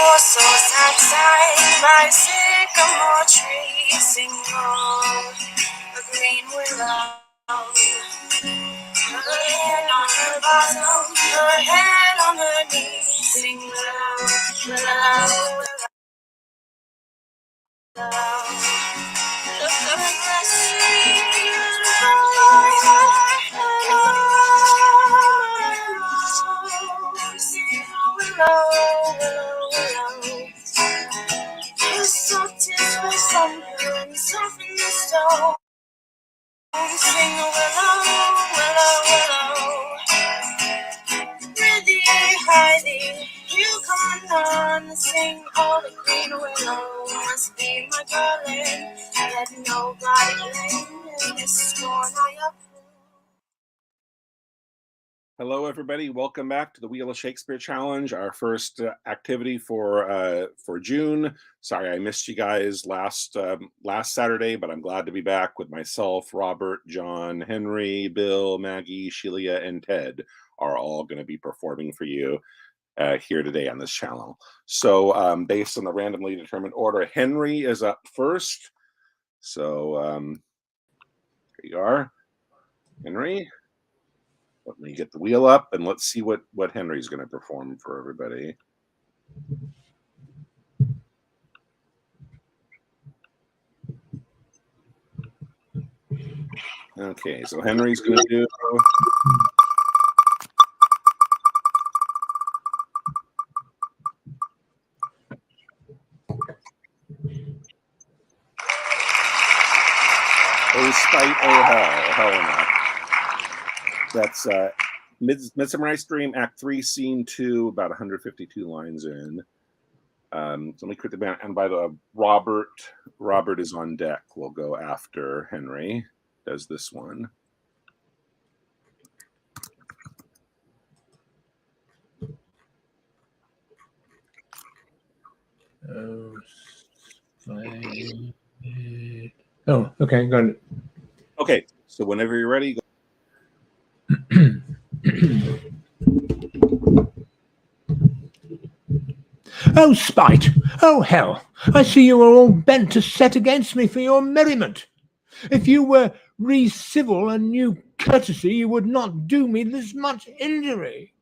your source outside my sycamore tree. Sing on a green willow. Her head on her bosom, her head on her knees. Sing willow, willow, willow. Look up the trees, sing willow, willow, willow. The soft is for sunburn, soften the stone. Sing willow, willow, willow. Prithee, hithee, you come on, sing all the green willow. Must be my darling, let nobody blame in this scorn I approve. Hello, everybody. Welcome back to the Wheel of Shakespeare Challenge, our first activity for June. Sorry, I missed you guys last Saturday, but I'm glad to be back with myself, Robert, John, Henry, Bill, Maggie, Sheila, and Ted are all going to be performing for you here today on this channel. So based on the randomly determined order, Henry is up first. So here you are, Henry. Let me get the wheel up and let's see what Henry's going to perform for everybody. Okay, so Henry's going to do... Oh, spite, oh, hell enough. That's Midsummer Night's Dream, Act 3, Scene 2, about 152 lines in. So let me quit the band. And by the way, Robert is on deck. We'll go after Henry does this one. Oh, okay, got it. Okay, so whenever you're ready, go. Oh, spite! Oh, hell! I see you are all bent to set against me for your merriment. If you were re-civil and knew courtesy, you would not do me this much injury.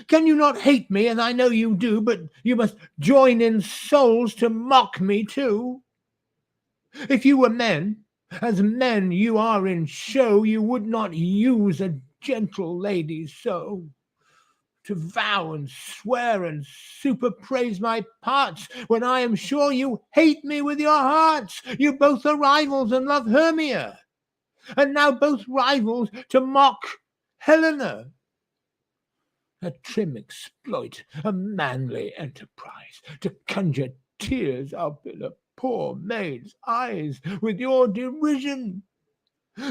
Can you not hate me, and I know you do, but you must join in souls to mock me too? If you were men, as men you are in show, you would not use a gentle lady so. To vow and swear and superpraise my parts, when I am sure you hate me with your hearts. You both are rivals and love Hermia, and now both rivals to mock Helena. A trim exploit, a manly enterprise, to conjure tears up in a poor maid's eyes with your derision.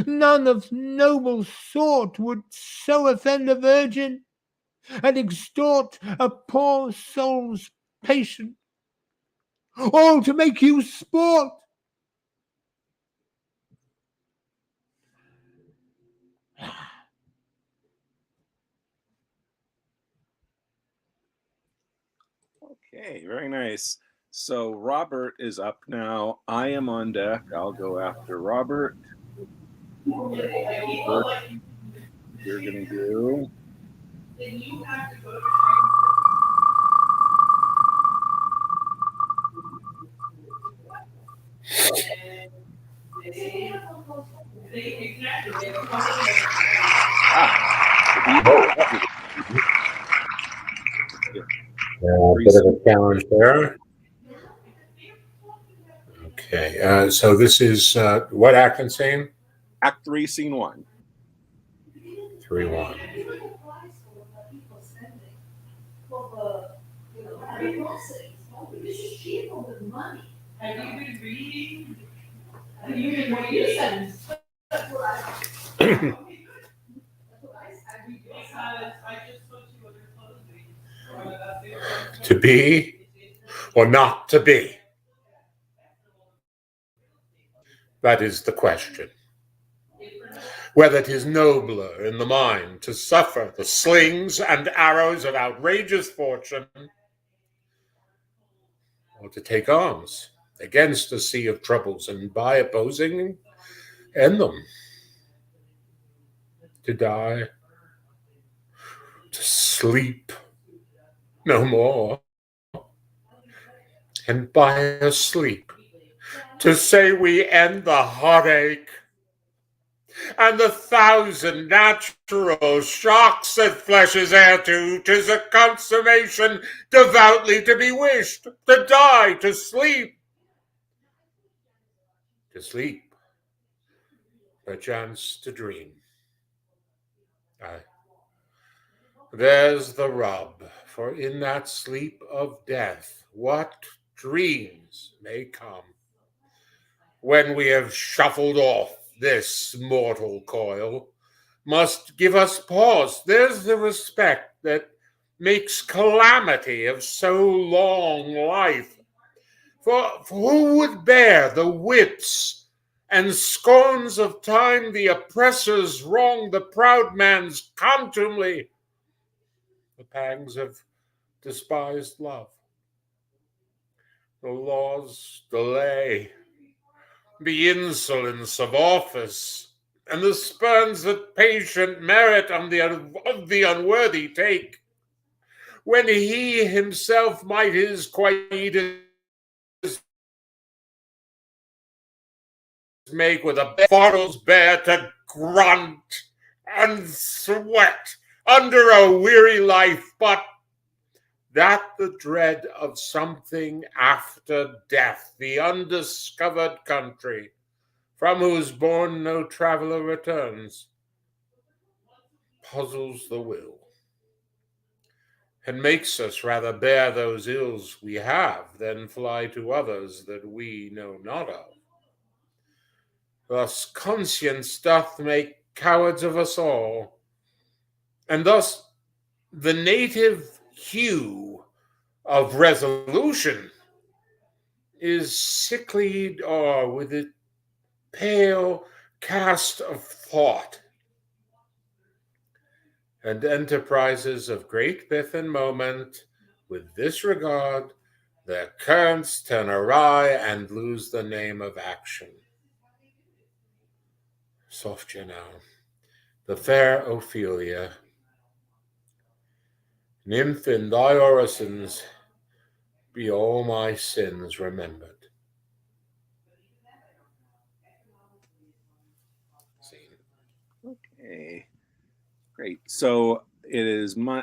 None of noble sort would so offend a virgin, and extort a poor soul's patience, all to make you sport. Okay, very nice. So Robert is up now. I am on deck. I'll go after Robert. What you're going to do... Then you have to go to A bit of a challenge there. Okay, so this is what act and scene? Act 3, Scene 1. 3-1. Have you been reading? Have you been what you said? That's what I just told you what you're supposed To be or not to be? That is the question. Whether it is nobler in the mind to suffer the slings and arrows of outrageous fortune, or to take arms against a sea of troubles, and by opposing, end them. To die, to sleep no more, and by a sleep, to say we end the heartache and the thousand natural shocks that flesh is heir to. 'Tis a consummation devoutly to be wished, to die, to sleep, perchance to dream. Aye, there's the rub, for in that sleep of death, what dreams may come, when we have shuffled off this mortal coil, must give us pause. There's the respect that makes calamity of so long life. For who would bear the whips and scorns of time, the oppressor's wrong, the proud man's contumely, the pangs of despised love, the law's delay, the insolence of office, and the spurns that patient merit of the unworthy take, when he himself might his quietus make with a bottles bare to grunt and sweat under a weary life, but that the dread of something after death, the undiscovered country, from whose bourne no traveller returns, puzzles the will, and makes us rather bear those ills we have than fly to others that we know not of. Thus conscience doth make cowards of us all, and thus the native hue of resolution is sicklied o'er with a pale cast of thought, and enterprises of great pith and moment, with this regard, their currents turn awry and lose the name of action. Soft you now, the fair Ophelia, nymph, in thy orisons be all my sins remembered. Okay, great. So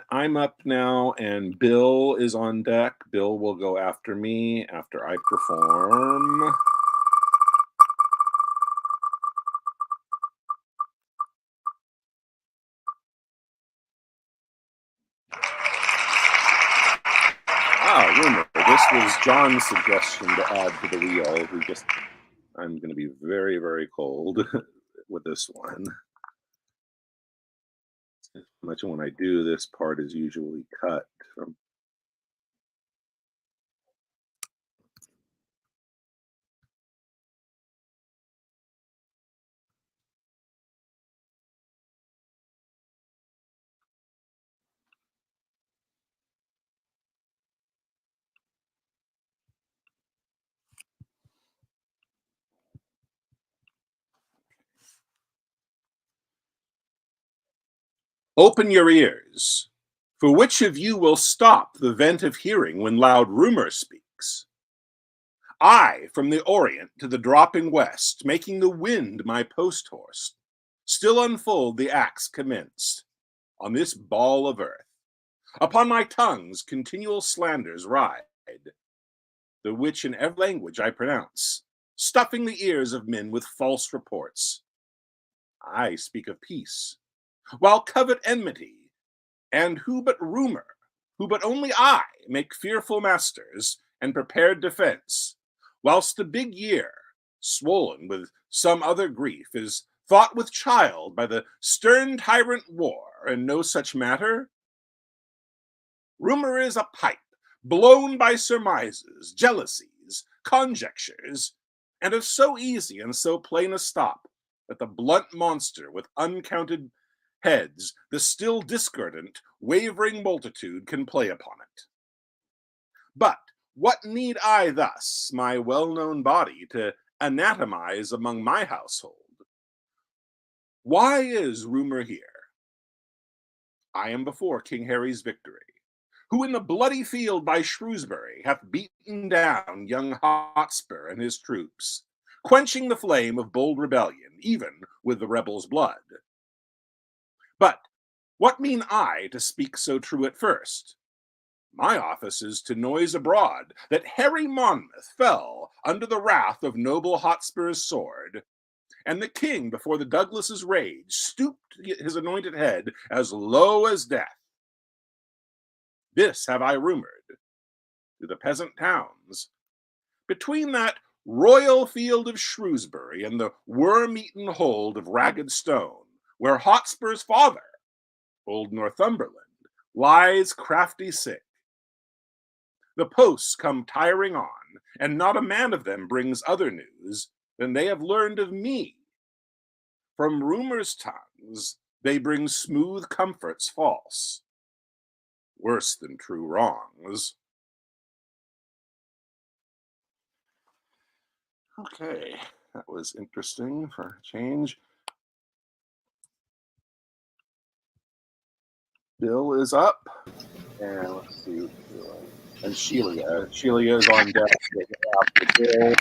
I'm up now, and Bill is on deck. Bill will go after me after I perform. Rumor. This was John's suggestion to add to the wheel. I'm going to be very, very cold with this one. Much when I do, this part is usually cut from. Open your ears, for which of you will stop the vent of hearing when loud rumor speaks? I, from the Orient to the dropping West, making the wind my post horse, still unfold the acts commenced on this ball of earth. Upon my tongue's continual slanders ride, the which in every language I pronounce, stuffing the ears of men with false reports. I speak of peace, while covet enmity, and who but rumor, who but only I, make fearful masters and prepared defense, whilst the big year, swollen with some other grief, is thought with child by the stern tyrant war, and no such matter. Rumor is a pipe, blown by surmises, jealousies, conjectures, and of so easy and so plain a stop, that the blunt monster with uncounted heads, the still discordant, wavering multitude can play upon it. But What need I thus my well-known body to anatomize among my household? Why is rumor here? I am before King Harry's victory, who in the bloody field by Shrewsbury hath beaten down young Hotspur and his troops, quenching the flame of bold rebellion, even with the rebels' blood. But what mean I to speak so true at first? My office is to noise abroad that Harry Monmouth fell under the wrath of noble Hotspur's sword, and the king before the Douglas's rage stooped his anointed head as low as death. This have I rumored to the peasant towns. Between that royal field of Shrewsbury and the worm-eaten hold of Ragged Stone, where Hotspur's father, old Northumberland, lies crafty sick. The posts come tiring on, and not a man of them brings other news than they have learned of me. From rumor's tongues they bring smooth comforts false, worse than true wrongs. Okay, that was interesting for a change. Bill is up, and let's see, and Sheila is on deck after Bill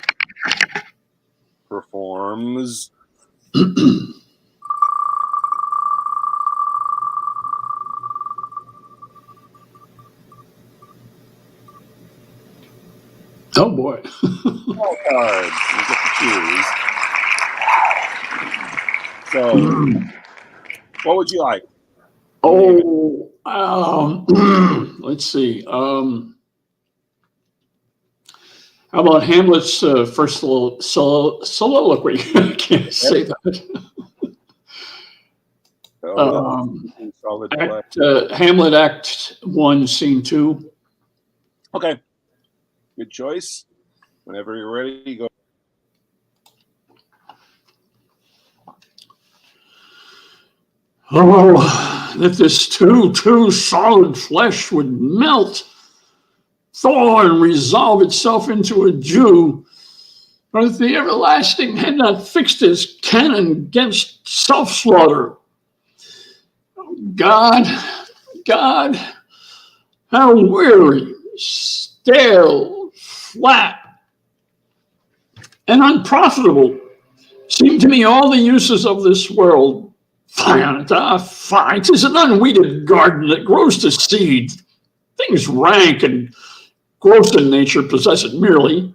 performs. Oh boy. All cards. You get to choose. So, what would you like? Let's see. How about Hamlet's first soliloquy? I can't say that. Hamlet Act 1, Scene 2. Okay. Good choice. Whenever you're ready, go. Oh, that this too solid flesh would melt, thaw, and resolve itself into a Jew, or that the everlasting had not fixed his cannon against self-slaughter. God, how weary, stale, flat, and unprofitable seem to me all the uses of this world. Fine, 'tis an unweeded garden that grows to seed. Things rank and gross in nature possess it merely.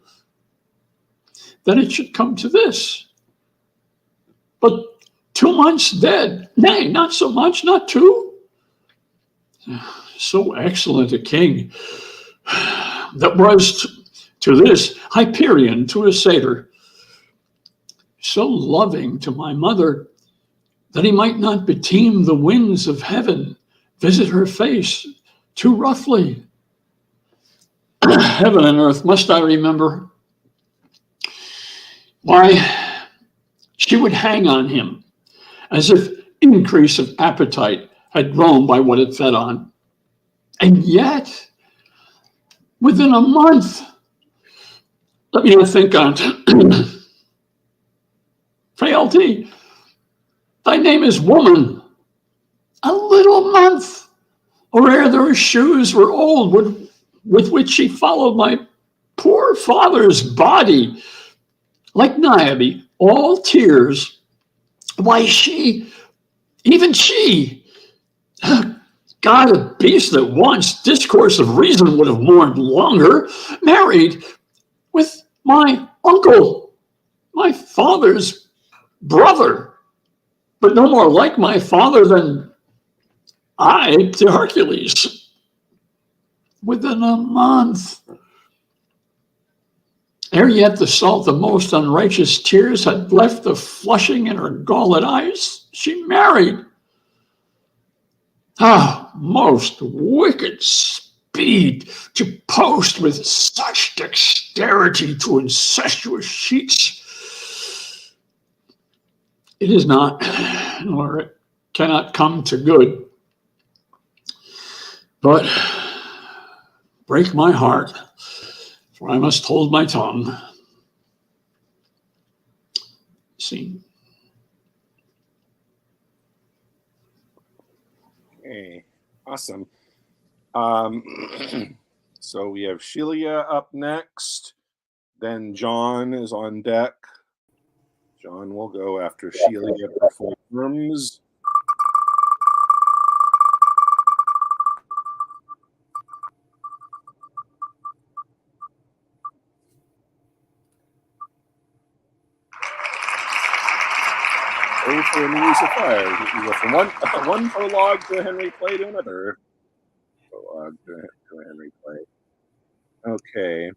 Then it should come to this. But 2 months dead, nay, not so much, not 2. So excellent a king that was to this Hyperion, to a satyr, so loving to my mother that he might not beteem the winds of heaven, visit her face too roughly. Heaven and earth, must I remember? Why, she would hang on him as if increase of appetite had grown by what it fed on. And yet, within a month, let me not think on frailty. Thy name is woman. A little month, or ere those shoes were old with which she followed my poor father's body, like Niobe, all tears. Why, she, even she, God, a beast that once discourse of reason would have mourned longer, married with my uncle, my father's brother, but no more like my father than I to Hercules. Within a month, ere yet the salt of most unrighteous tears had left the flushing in her galled eyes, she married. Ah, most wicked speed to post with such dexterity to incestuous sheets. It is not, nor it cannot come to good. But break my heart, for I must hold my tongue. Scene. Okay, awesome. So we have Sheila up next. Then John is on deck. John will go after Sheila performs. Oh, for a new use of fire. You go from one prologue to Henry play to another prologue to Henry play. Okay.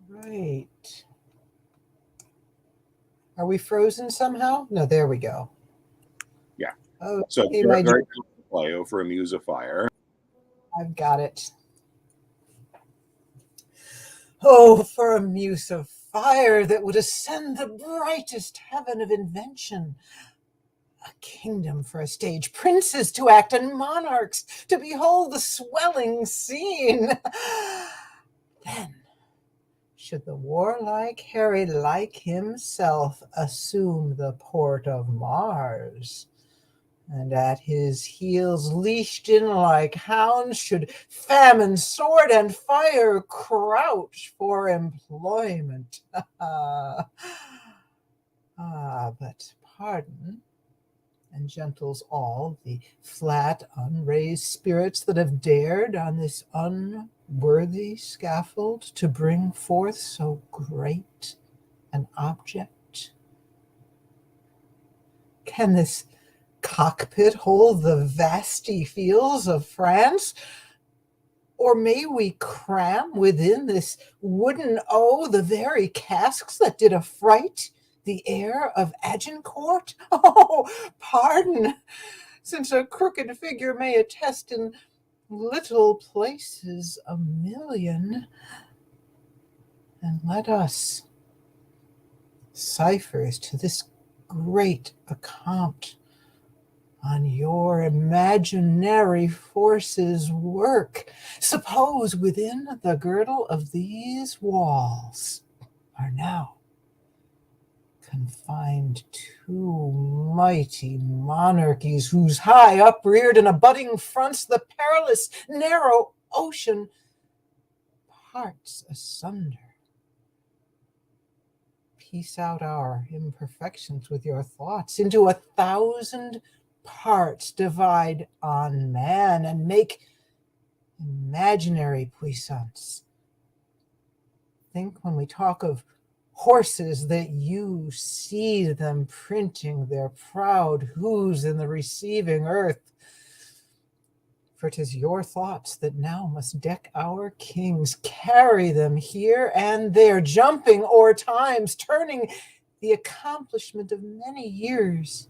Right. Are we frozen somehow? No, there we go. Yeah. Oh, So hey, very my dear. play. Oh, for a muse of fire. I've got it. Oh, for a muse of fire that would ascend the brightest heaven of invention. A kingdom for a stage, princes to act, and monarchs to behold the swelling scene. Then should the warlike Harry, like himself, assume the port of Mars, and at his heels, leashed in like hounds, should famine, sword, and fire crouch for employment. But pardon and gentles all the flat, unraised spirits that have dared on this unworthy scaffold to bring forth so great an object. Can this cockpit hold the vasty fields of France? Or may we cram within this wooden O the very casks that did affright the heir of Agincourt? Oh, pardon, since a crooked figure may attest in little places 1,000,000. And let us, ciphers to this great account, on your imaginary forces work. Suppose within the girdle of these walls are now confined 2 mighty monarchies, whose high upreared and abutting fronts the perilous narrow ocean parts asunder. Piece out our imperfections with your thoughts, into 1,000 parts divide on man, and make imaginary puissance. Think when we talk of horses that you see them printing their proud hoofs in the receiving earth. For 'tis your thoughts that now must deck our kings, carry them here and there, jumping o'er times, turning the accomplishment of many years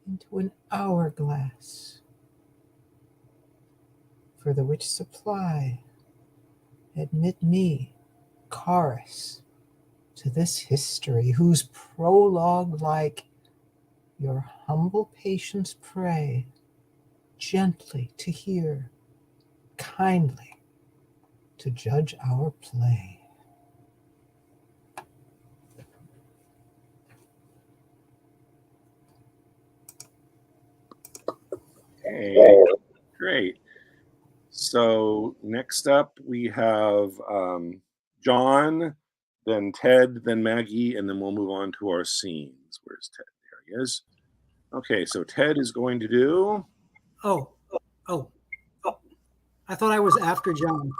into an hourglass, for the which supply admit me, chorus, to this history, whose prologue, like your humble patience, pray gently to hear, kindly to judge our play. Okay, great. So next up we have John, then Ted, then Maggie, and then we'll move on to our scenes. Where's Ted? There he is. Okay, so Ted is going to do. Oh. I thought I was after John.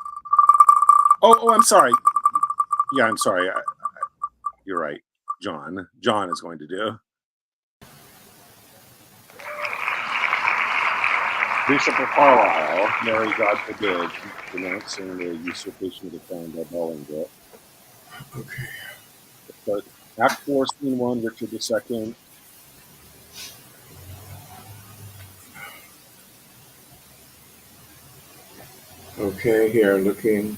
Oh, I'm sorry. Yeah, I'm sorry. You're right. John is going to do. Bishop of Carlisle, Mary, God forbid, denouncing the usurpation of the crown by Bolingbroke. Okay. But Act 4, Scene 1, Richard II. Okay, here looking.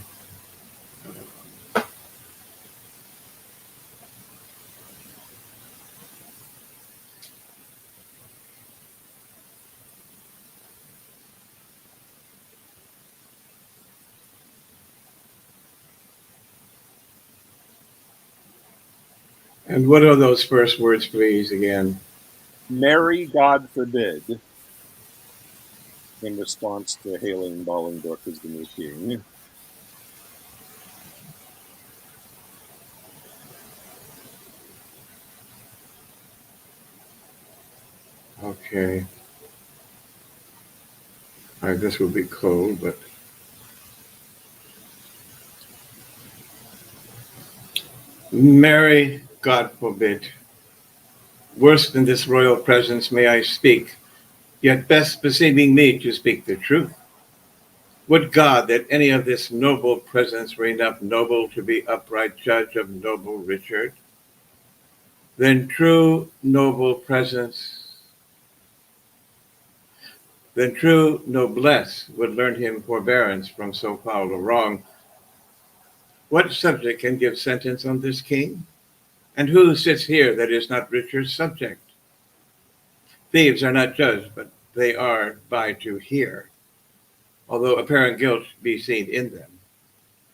And what are those first words, please, again? Marry, God forbid, in response to hailing Bolingbroke as the new king. Okay. All right, this will be cold, but Mary, God forbid. Worse than this royal presence may I speak, yet best beseeming me to speak the truth. Would God that any of this noble presence were enough noble to be upright judge of noble Richard, then true noblesse would learn him forbearance from so foul a wrong. What subject can give sentence on this king? And who sits here that is not Richard's subject? Thieves are not judged, but they are by to hear, although apparent guilt be seen in them.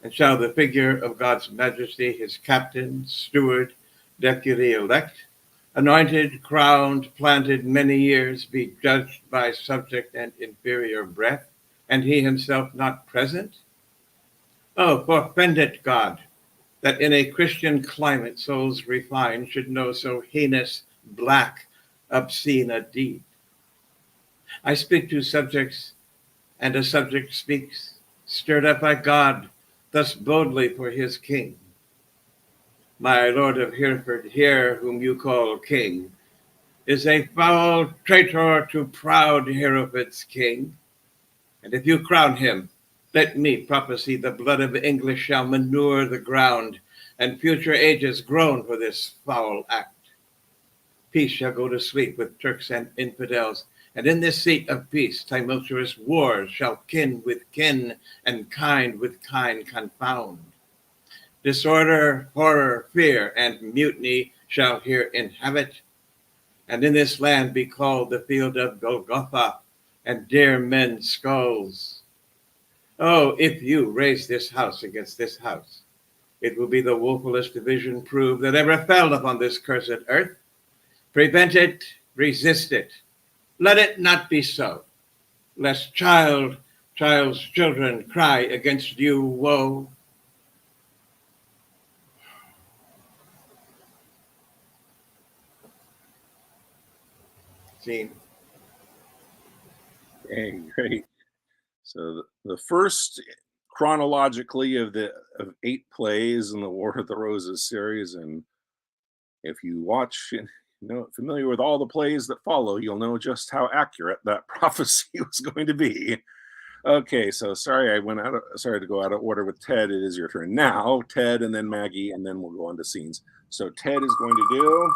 And shall the figure of God's majesty, his captain, steward, deputy elect, anointed, crowned, planted many years, be judged by subject and inferior breath, and he himself not present? Oh, forfend it, God, that in a Christian climate souls refined should know so heinous, black, obscene a deed. I speak to subjects, and a subject speaks, stirred up by God, thus boldly for his king. My lord of Hereford here, whom you call king, is a foul traitor to proud Hereford's king. And if you crown him, let me prophesy the blood of English shall manure the ground, and future ages groan for this foul act. Peace shall go to sleep with Turks and infidels, and in this seat of peace tumultuous wars shall kin with kin, and kind with kind confound. Disorder, horror, fear, and mutiny shall here inhabit, and in this land be called the field of Golgotha, and dear men's skulls. Oh, if you raise this house against this house, it will be the woefulest division proved that ever fell upon this cursed earth. Prevent it, resist it. Let it not be so, lest child's children cry against you woe. Scene. Okay, great. So the first chronologically of 8 plays in the War of the Roses series, and if you watch and familiar with all the plays that follow, you'll know just how accurate that prophecy was going to be. Okay, so sorry to go out of order with Ted. It is your turn now, Ted, and then Maggie, and then we'll go on to scenes. So Ted is going to do.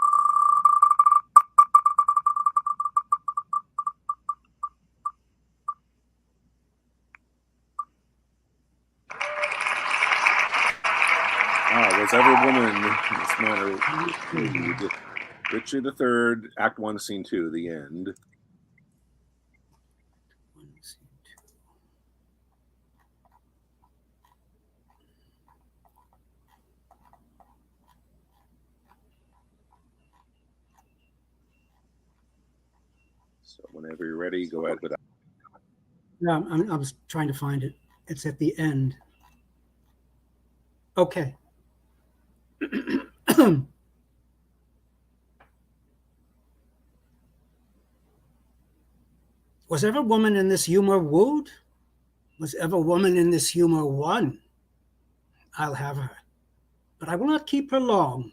Was every woman in this manner Richard III, Act 1, Scene 2, the end. So whenever you're ready, go ahead with that. No, I was trying to find it. It's at the end. Okay. Was ever woman in this humor wooed? Was ever woman in this humor won? I'll have her, but I will not keep her long.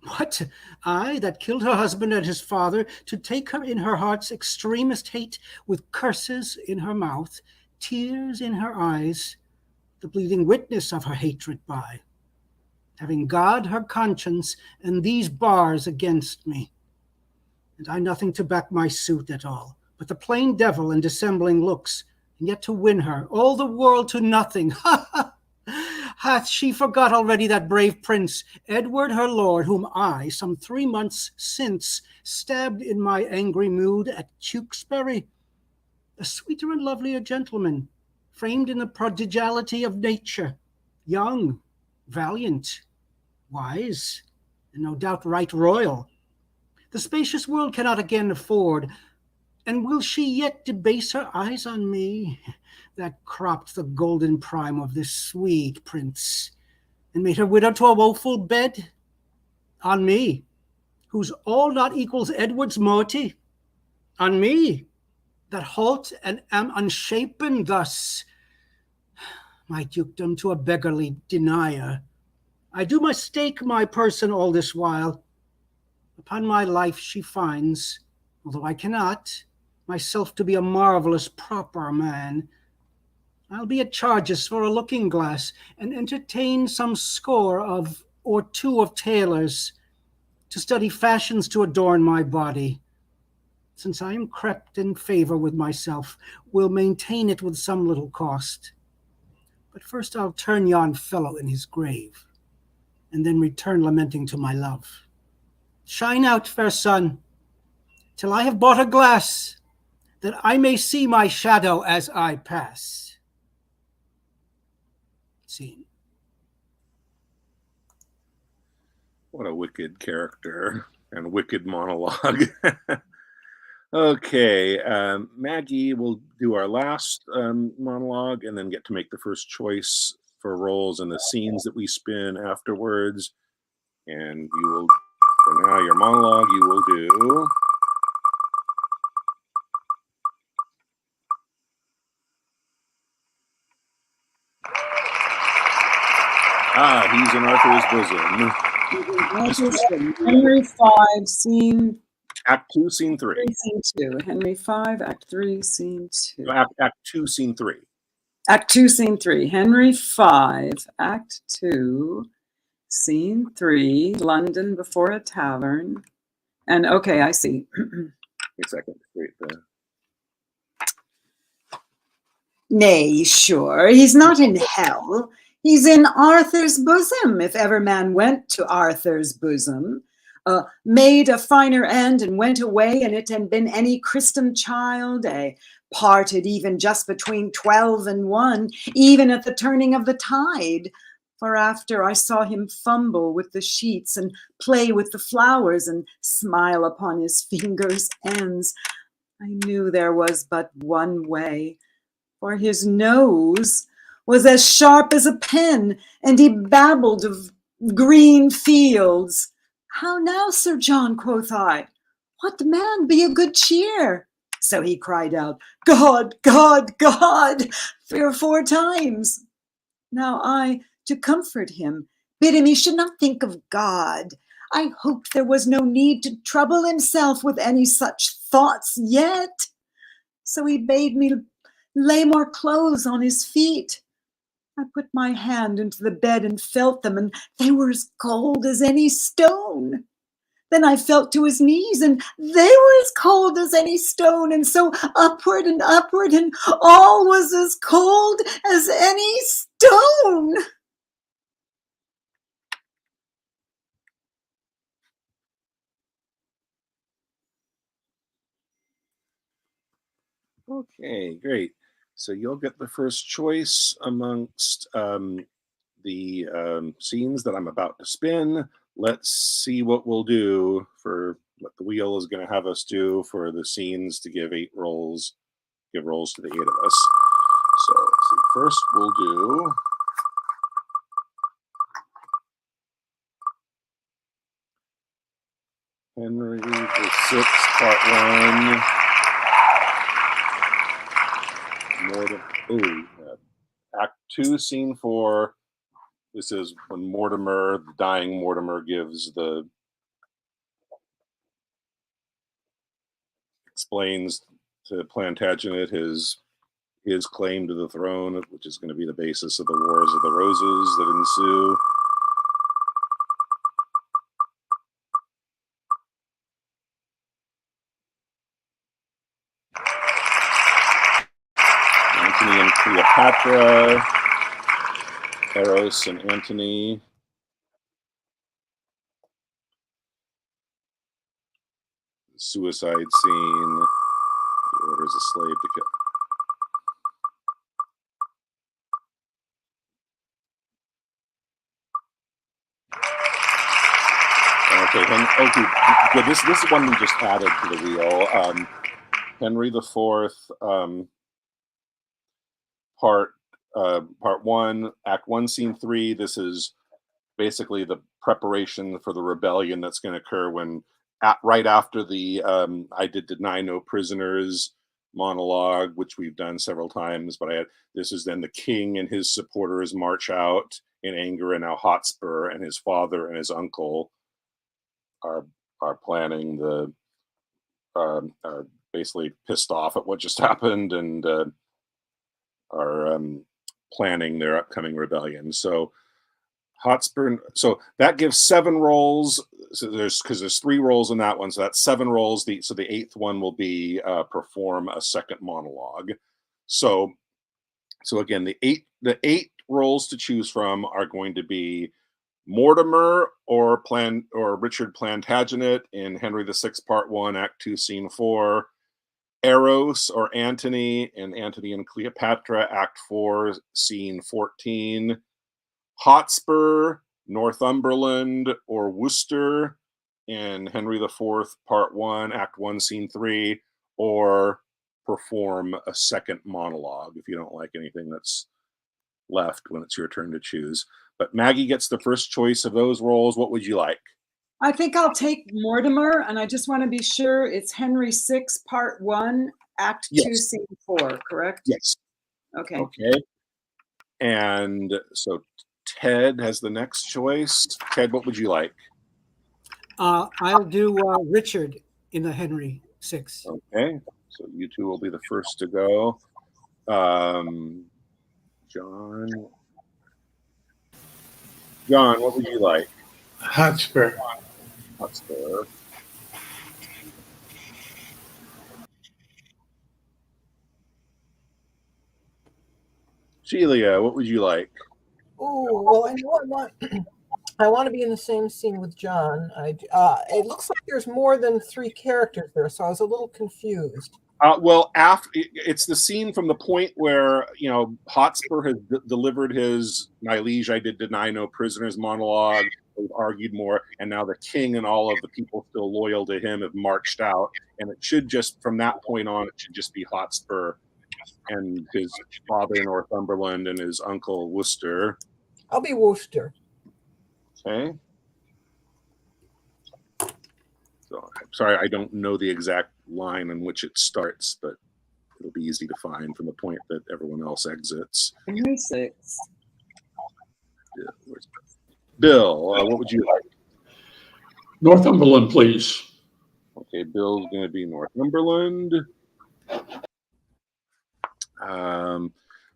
What? I, that killed her husband and his father, to take her in her heart's extremest hate, with curses in her mouth, tears in her eyes, the bleeding witness of her hatred by, having God her conscience and these bars against me, and I nothing to back my suit at all, but the plain devil and dissembling looks, and yet to win her, all the world to nothing. Ha ha! Hath she forgot already that brave prince, Edward her lord, whom I, some 3 months since, stabbed in my angry mood at Tewkesbury? A sweeter and lovelier gentleman, framed in the prodigality of nature, young, valiant, wise, and no doubt right royal. The spacious world cannot again afford, and will she yet debase her eyes on me, that cropped the golden prime of this sweet prince, and made her widow to a woeful bed? On me, whose all not equals Edward's morty? On me, that halt and am unshapen thus, my dukedom to a beggarly denier? I do mistake my person all this while. Upon my life she finds, although I cannot, myself to be a marvelous proper man. I'll be at charges for a looking glass, and entertain some score of or two of tailors, to study fashions to adorn my body. Since I am crept in favor with myself, will maintain it with some little cost. But first I'll turn yon fellow in his grave, and then return lamenting to my love. Shine out, fair sun, till I have bought a glass, that I may see my shadow as I pass. Scene. What a wicked character and wicked monologue. Okay, Maggie will do our last monologue and then get to make the first choice for roles and the scenes that we spin afterwards. And you will, for now, your monologue you will do. He's in Arthur's bosom. Henry 5, scene Act 2, scene 3. Scene 2. Henry 5, Act 3, scene 2. Act 2, scene 3. Act 2, scene 3. Henry 5, Act 2, scene 3. London before a tavern. And okay, I see. Wait a second. Wait. Nay, sure, he's not in hell. He's in Arthur's bosom, if ever man went to Arthur's bosom. Made a finer end and went away, and it had been any Christem child, parted even just between 12 and 1, even at the turning of the tide. For after I saw him fumble with the sheets and play with the flowers and smile upon his fingers' ends, I knew there was but one way, for his nose was as sharp as a pen, and he babbled of green fields. How now, Sir John, quoth I, what man, be of good cheer? So he cried out, God, God, God, 3 or 4 times. Now I, to comfort him, bid him he should not think of God. I hoped there was no need to trouble himself with any such thoughts yet. So he bade me lay more clothes on his feet. I put my hand into the bed and felt them, and they were as cold as any stone. Then I felt to his knees, and they were as cold as any stone, and so upward, and all was as cold as any stone. Okay, great. So you'll get the first choice amongst the scenes that I'm about to spin. Let's see what we'll do for what the wheel is going to have us do for the scenes to give 8 roles, give roles to the 8 of us. So let's see. First we'll do Henry VI, Part 1. Act 2, Scene 4. This is when Mortimer, the dying Mortimer, explains to Plantagenet his claim to the throne, which is going to be the basis of the Wars of the Roses that ensue. Antony and Cleopatra, Eros and Antony. The suicide scene. He orders a slave to kill. Okay, good. This is one we just added to the wheel. Henry IV, part 1, Act 1, Scene 3. This is basically the preparation for the rebellion that's going to occur when, right after the I did deny no prisoners monologue, which we've done several times, but this is then the king and his supporters march out in anger, and now Hotspur and his father and his uncle are planning are basically pissed off at what just happened, and are planning their upcoming rebellion. So Hotspur, so that gives 7 rolls. So there's 3 rolls in that one, so that's 7 rolls. So the 8th one will be perform a second monologue. So again, the eight rolls to choose from are going to be Mortimer or Richard Plantagenet in Henry VI, Part 1, Act 2, Scene 4. Eros or Antony in Antony and Cleopatra, Act 4, Scene 14. Hotspur, Northumberland, or Worcester in Henry IV, Part 1, Act 1, Scene 3, or perform a second monologue if you don't like anything that's left when it's your turn to choose. But Maggie gets the first choice of those roles. What would you like? I think I'll take Mortimer, and I just want to be sure it's Henry VI, Part 1, Act 2, Yes. Scene 4, correct? Yes. Okay. Okay. And so Ted has the next choice. Ted, what would you like? I'll do Richard in the Henry VI. Okay. So you two will be the first to go. John, what would you like? Hotspur. Hotspur. Celia, what would you like? Oh, well, I know I want to be in the same scene with John. It looks like there's more than 3 characters there, so I was a little confused. Well, it's the scene from the point where Hotspur has delivered his "My liege, I did deny no prisoners" monologue. They've argued more, and now the king and all of the people still loyal to him have marched out, and it should just from that point on, it should just be Hotspur and his father Northumberland and his uncle Worcester. I'll be Worcester. Okay. So I'm sorry, I don't know the exact line in which it starts, but it'll be easy to find from the point that everyone else exits. Henry VI. Yeah, Bill, what would you like? Northumberland, please. Okay, Bill's going to be Northumberland.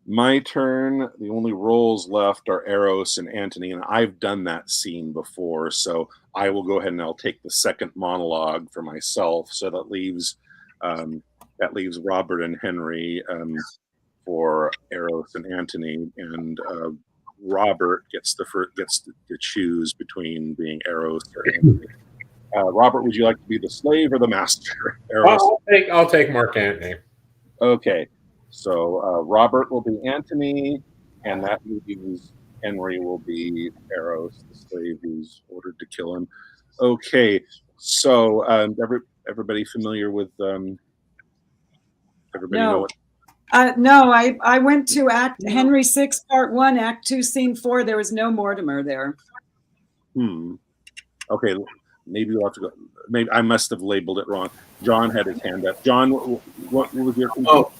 My turn. The only roles left are Eros and Antony, and I've done that scene before, so I will go ahead and I'll take the second monologue for myself. So that leaves Robert and Henry for Eros and Antony, and Robert gets to choose between being Eros or Antony. Robert, would you like to be the slave or the master? Eros? I'll take Mark Antony. Okay. So Robert will be Antony, and that means Henry will be Eros, the slave who's ordered to kill him. Okay, so everybody familiar with everybody know what? No, I went to Henry VI, Part 1, Act 2, Scene 4. There was no Mortimer there. Okay, maybe we'll have to go. Maybe I must have labeled it wrong. John had his hand up. John, what was your conclusion? Oh.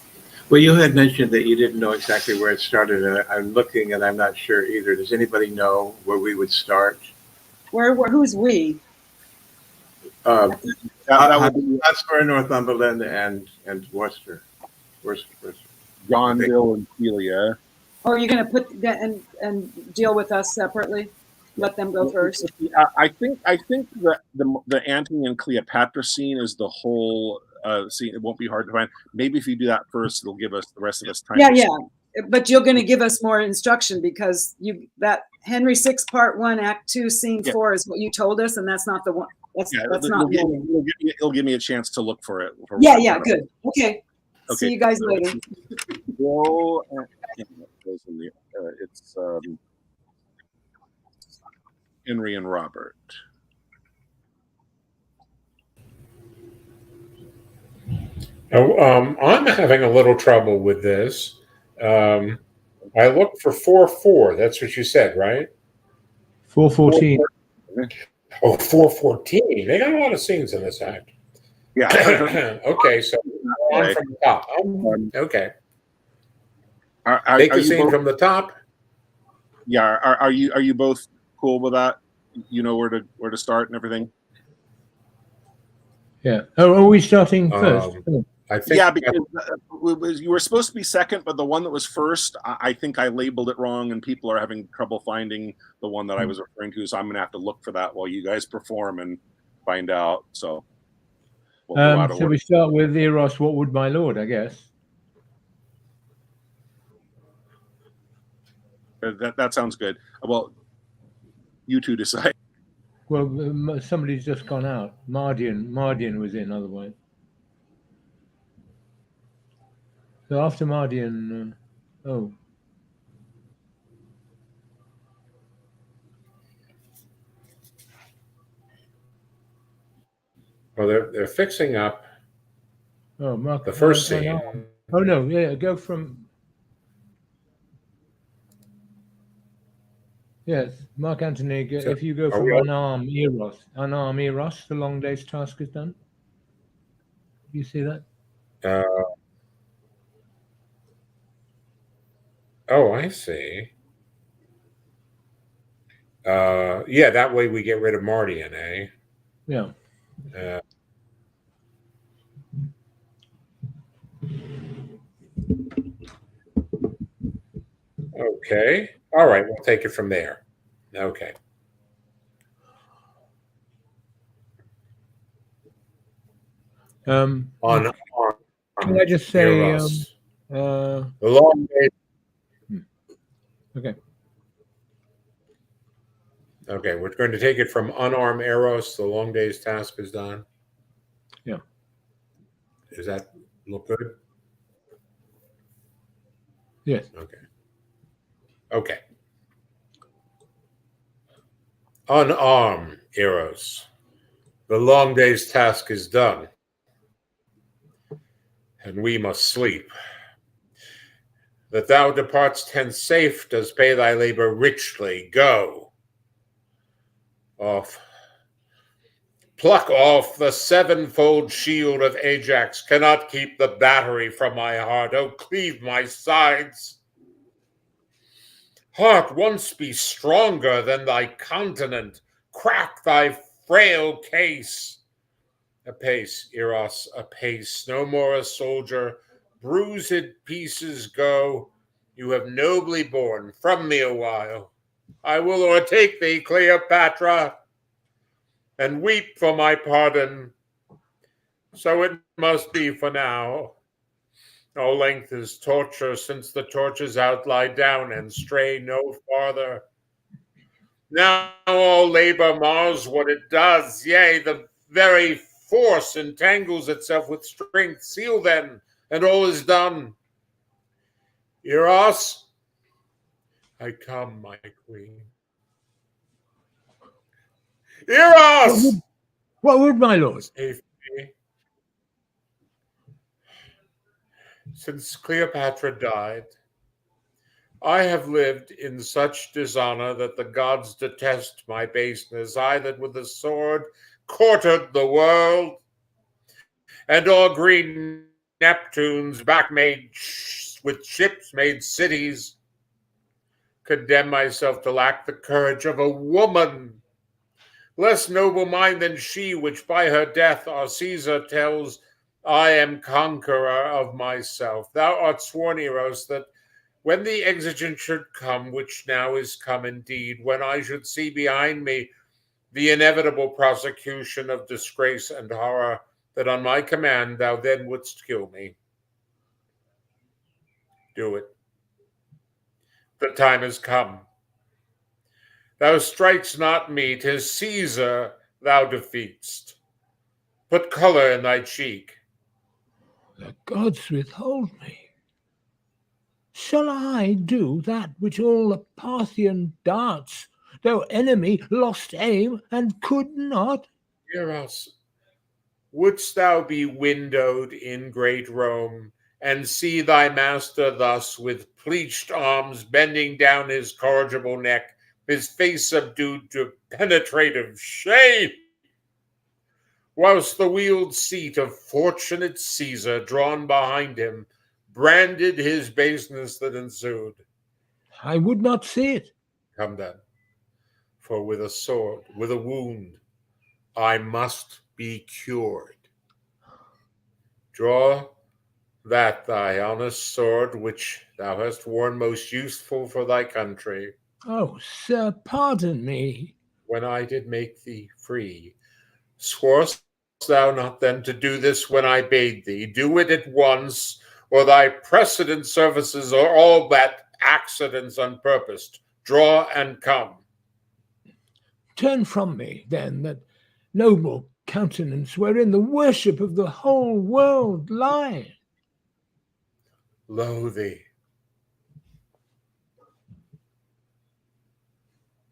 Well, you had mentioned that you didn't know exactly where it started, and I'm looking, and I'm not sure either. Does anybody know where we would start? Who's we? Hotspur, Northumberland, and Worcester. John, Bill, and Celia. Or are you going to put that and deal with us separately? Let them go first. I think that the Antony and Cleopatra scene is the whole scene. It won't be hard to find. Maybe if you do that first, it'll give us the rest of us time. Yeah. But you're going to give us more instruction because that Henry VI, Part 1, Act 2, Scene 4 is what you told us, and that's not the one. That's not. It'll give me a chance to look for it. Yeah. Good. Okay. See you guys later. Bill, it's Henry and Robert. Oh, I'm having a little trouble with this. I looked for 4-4. That's what you said, right? 414. Oh, 414. They got a lot of scenes in this act. Yeah. Okay, so on from the top. Okay. Take the scene from the top. Yeah. Are you both cool with that? You know where to start and everything. Yeah. Oh, are we starting first? I think. Yeah, because you were supposed to be second, but the one that was first, I think I labeled it wrong, and people are having trouble finding the one that I was referring to. So I'm going to have to look for that while you guys perform and find out. So we'll go out of so order. we start with Eros. What would my lord? I guess. That sounds good. Well, you two decide. Well, somebody's just gone out. Mardian was in otherwise. So after Mardian, oh. Well, they're fixing up. Oh, Mark. The first scene. Oh no, yeah, go from. Yes, Mark Antony. So, if you go from unarm Eros, the long day's task is done. You see that? Oh, I see. Yeah, that way we get rid of Mardian, eh? Yeah. Okay. All right, we'll take it from there. Okay. Can I just say the long day. Okay. Okay, we're going to take it from unarmed Eros. The long day's task is done. Yeah. Does that look good? Yes. Okay. Okay. Unarmed Eros. The long day's task is done, and we must sleep. That thou departst hence safe does pay thy labor richly. Go. Off. Pluck off the sevenfold shield of Ajax. Cannot keep the battery from my heart. Oh, cleave my sides. Heart, once be stronger than thy continent. Crack thy frail case. Apace, Eros, apace. No more a soldier. Bruised pieces go. You have nobly borne from me a while. I will o'ertake thee, Cleopatra, and weep for my pardon. So it must be for now. No length is torture, since the torch is out, lie down and stray no farther. Now all labor mars what it does, yea, the very force entangles itself with strength. Seal then, and all is done. Eros, I come, my queen. Eros! What would my lord? Since Cleopatra died, I have lived in such dishonor that the gods detest my baseness. I that with the sword courted the world, and all green Neptunes back made with ships made cities, condemn myself to lack the courage of a woman, less noble mind than she, which by her death our Caesar tells, I am conqueror of myself. Thou art sworn, Eros, that when the exigent should come, which now is come indeed, when I should see behind me the inevitable prosecution of disgrace and horror, that on my command thou then wouldst kill me. Do it. The time has come. Thou strikest not me, 'tis Caesar thou defeatst. Put color in thy cheek. The gods withhold me. Shall I do that which all the Parthian darts, though enemy lost aim and could not? Eros, Wouldst thou be windowed in great Rome, and see thy master thus with pleached arms bending down his corrigible neck, his face subdued to penetrative shame, whilst the wheeled seat of fortunate Caesar, drawn behind him, branded his baseness that ensued? I would not see it. Come then, for with a sword, with a wound, I must be cured. Draw that thy honest sword, which thou hast worn most useful for thy country, Oh, sir, pardon me. when I did make thee free. Sworest thou not then to do this when I bade thee? Do it at once, or thy precedent services are all but accidents unpurposed. Draw and come. Turn from me, then, that noble countenance wherein the worship of the whole world lies. Lo thee.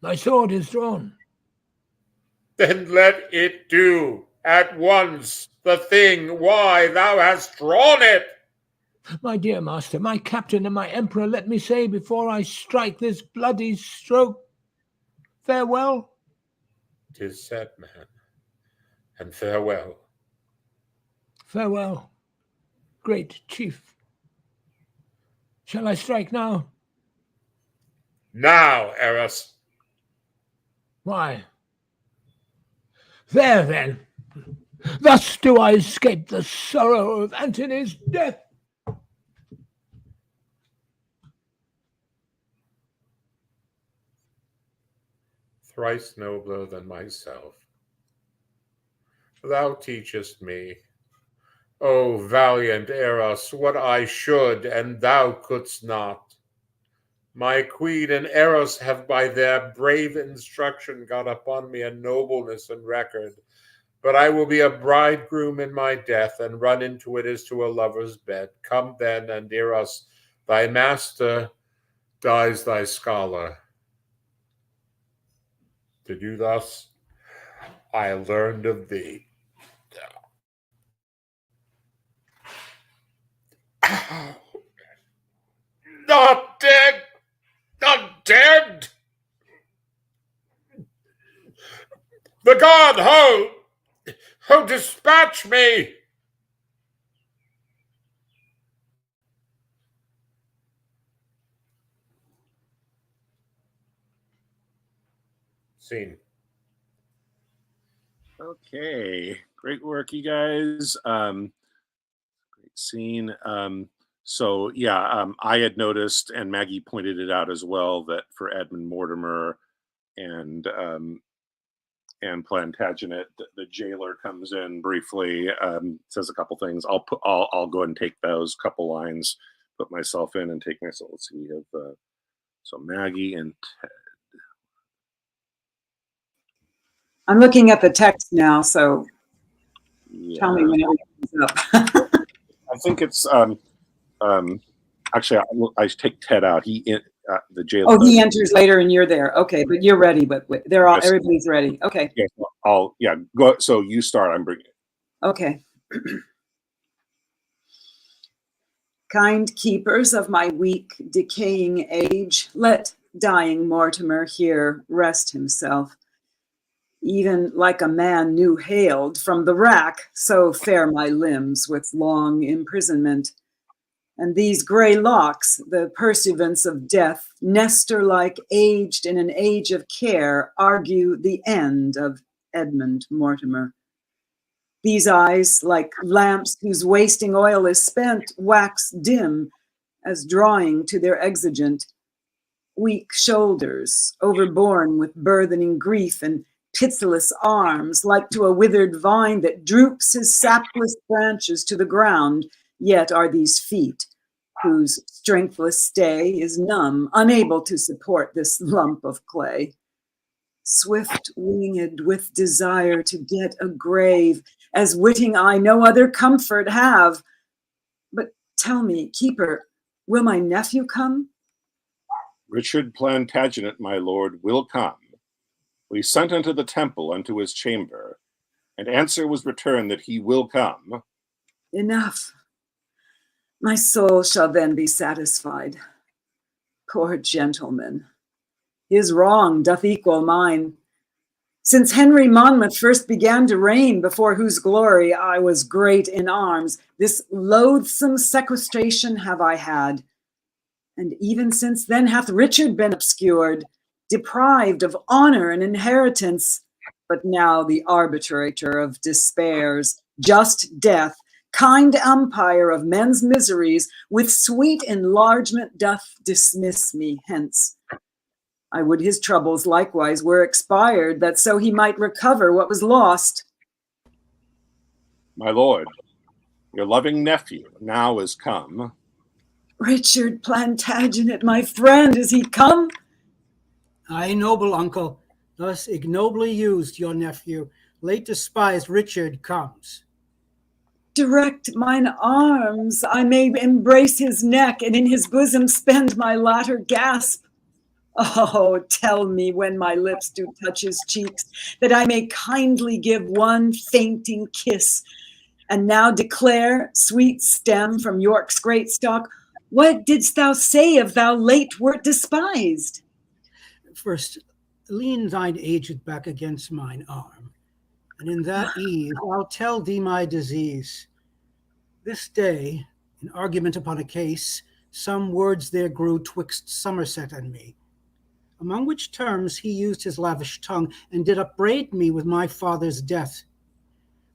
My sword is drawn. Then let it do at once the thing why thou hast drawn it. My dear master, my captain, and my emperor, let me say before I strike this bloody stroke, farewell. 'Tis said, man, and farewell. Farewell, great chief. Shall I strike now? Now, Eros. Why? There, then. Thus do I escape the sorrow of Antony's death. Thrice nobler than myself, thou teachest me, O valiant Eros, what I should, and thou couldst not. My queen and Eros have by their brave instruction got upon me a nobleness and record, but I will be a bridegroom in my death, and run into it as to a lover's bed. Come then, and Eros, thy master, dies thy scholar. To do thus, I learned of thee. Not dead! Not dead! The god, ho, dispatch me! Scene. Okay, great work, you guys. Great scene. So yeah, I had noticed, and Maggie pointed it out as well, that for Edmund Mortimer and Plantagenet, the jailer comes in briefly, says a couple things. I'll go ahead and take those couple lines, put myself in, and take myself. Let's see, we have so Maggie and Ted. I'm looking at the text now, so Yeah. tell me when it comes up. I think it's actually I take Ted out. He the jailer. Oh, he enters later and you're there. Okay, but you're ready. But they're all, everybody's ready. Okay. Yeah, go. So you start. I'm bringing it. Okay. Kind keepers of my weak, decaying age, let dying Mortimer here rest himself. Even like a man new hailed from the rack, so fare my limbs with long imprisonment. And these gray locks, the pursuivants of death, Nestor-like aged in an age of care, argue the end of Edmund Mortimer. These eyes, like lamps whose wasting oil is spent, wax dim as drawing to their exigent. Weak shoulders, overborne with burthening grief, and pitiless arms, like to a withered vine that droops his sapless branches to the ground, yet are these feet, whose strengthless stay is numb, unable to support this lump of clay. Swift-winged with desire to get a grave, as witting I no other comfort have. But tell me, keeper, will my nephew come? Richard Plantagenet, my lord, will come. We sent unto the temple, unto his chamber, and answer was returned that he will come. Enough. My soul shall then be satisfied. Poor gentleman, his wrong doth equal mine. Since Henry Monmouth first began to reign, before whose glory I was great in arms, this loathsome sequestration have I had. And even since then hath Richard been obscured, deprived of honor and inheritance. But now the arbitrator of despairs, just death, kind umpire of men's miseries, with sweet enlargement doth dismiss me hence. I would his troubles likewise were expired, that so he might recover what was lost. My lord, your loving nephew now is come. Richard Plantagenet, my friend, is he come? Aye, noble uncle, thus ignobly used your nephew, late despised Richard comes. Direct mine arms, I may embrace his neck, and in his bosom spend my latter gasp. Oh, tell me when my lips do touch his cheeks, that I may kindly give one fainting kiss. And now declare, sweet stem from York's great stock, what didst thou say if thou late wert despised? First, lean thine aged back against mine arm, and in that ease I'll tell thee my disease. This day, in argument upon a case, some words there grew twixt Somerset and me, among which terms he used his lavish tongue, and did upbraid me with my father's death,